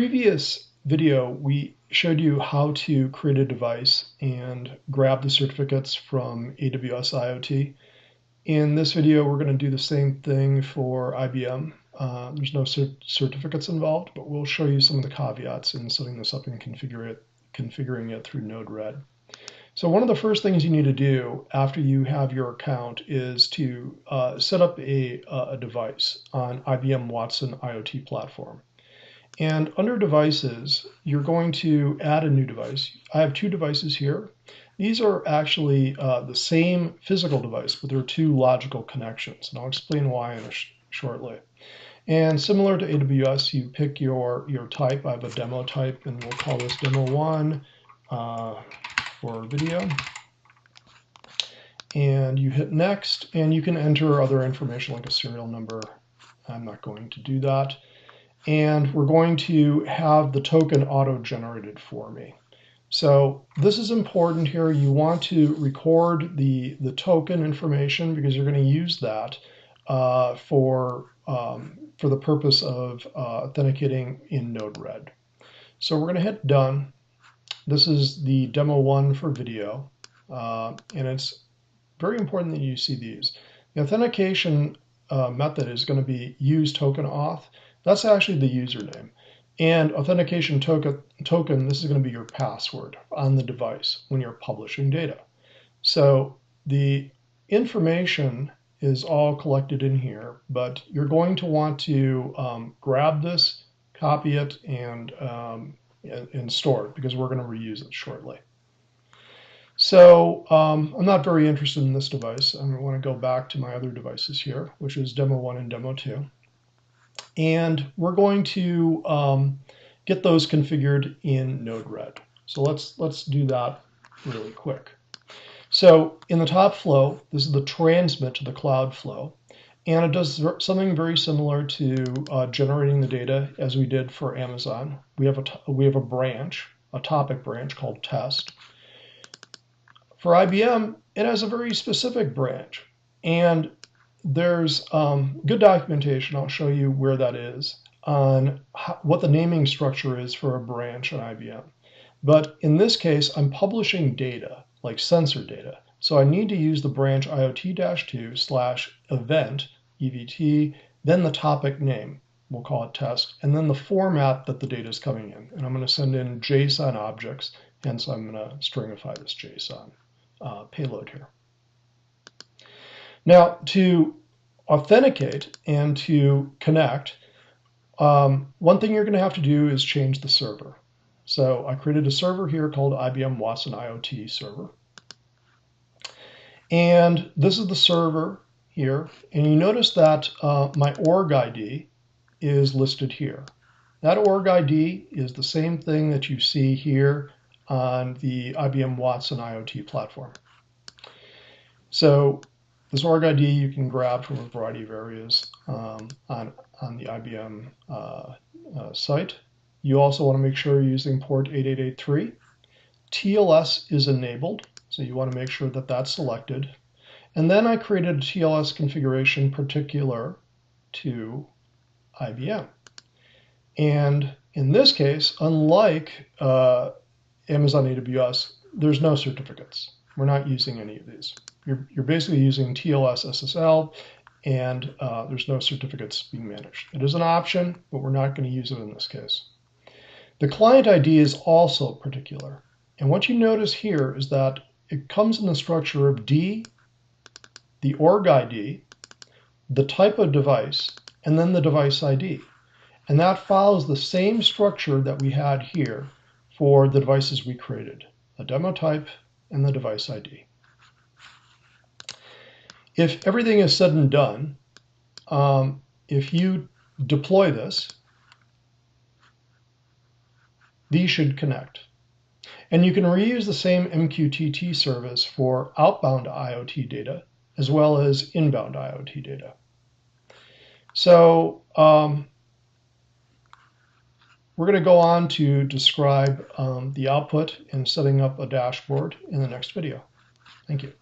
previous video, we showed you how to create a device and grab the certificates from AWS IoT. In this video, we're going to do the same thing for IBM. There's no certificates involved, but we'll show you some of the caveats in setting this up and configuring it through NodeRED. So one of the first things you need to do after you have your account is to set up a device on IBM Watson IoT platform. And under devices, you're going to add a new device. I have two devices here. These are actually the same physical device, but they're two logical connections. And I'll explain why shortly. And similar to AWS, you pick your type. I have a demo type, and we'll call this demo 1 for video. And you hit next, and you can enter other information like a serial number. I'm not going to do that. And we're going to have the token auto-generated for me. So this is important here. You want to record the token information because you're going to use that for the purpose of authenticating in NodeRED. So we're going to hit done. This is the demo 1 for video, and it's very important that you see these. The authentication method is going to be use token auth. That's actually the username. And authentication token, this is going to be your password on the device when you're publishing data. So the information is all collected in here, but you're going to want to grab this, copy it, and store it because we're going to reuse it shortly. So I'm not very interested in this device. I want to go back to my other devices here, which is demo 1 and demo 2. And we're going to get those configured in NodeRED. So let's do that really quick. So in the top flow, this is the transmit to the cloud flow. And it does something very similar to generating the data as we did for Amazon. We have a branch, a topic branch called test. For IBM, it has a very specific branch. And there's good documentation, I'll show you where that is, on what the naming structure is for a branch on IBM. But in this case, I'm publishing data, like sensor data. So I need to use the branch IoT-2/event, EVT, then the topic name, we'll call it test, and then the format that the data is coming in. And I'm going to send in JSON objects, hence I'm going to stringify this JSON payload here. Now, to authenticate and to connect, one thing you're going to have to do is change the server. So I created a server here called IBM Watson IOT server. And this is the server here. And you notice that my org ID is listed here. That org ID is the same thing that you see here on the IBM Watson IoT platform. So this org ID you can grab from a variety of areas on the IBM site. You also want to make sure you're using port 8883. TLS is enabled, so you want to make sure that that's selected. And then I created a TLS configuration particular to IBM. And in this case, unlike Amazon AWS, there's no certificates. We're not using any of these. You're basically using TLS SSL, and there's no certificates being managed. It is an option, but we're not going to use it in this case. The client ID is also particular. And what you notice here is that it comes in the structure of D, the org ID, the type of device, and then the device ID. And that follows the same structure that we had here for the devices we created, a demo type and the device ID. If everything is said and done, if you deploy this, these should connect. And you can reuse the same MQTT service for outbound IoT data as well as inbound IoT data. So we're going to go on to describe the output and setting up a dashboard in the next video. Thank you.